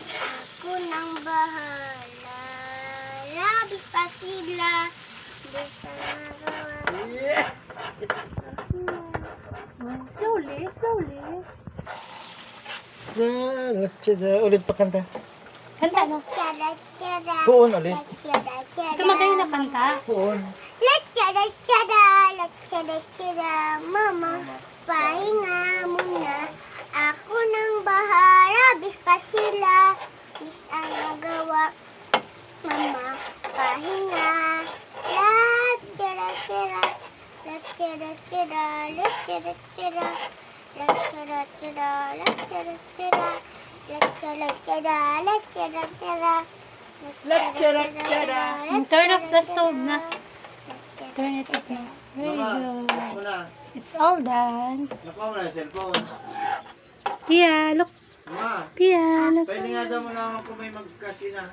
Ako nang bahala. Labis pa sila. Bisa nagawa. Slowly, slowly. Ulit pa kanta. Kanta mo. Puon ulit. Ito magayon na kanta. Puon. Mama, pahinga muna. Ako nang bahala. Bis pa sila. Bis ang nagawa. Mama, pahinga. Turn off the stove na. Turn it off na. Very good. It's all done. Nakuha mo na yung cellphone. Pia, look. Ma, Pia, look. pwede nga daw mo naman kung may magkasi na.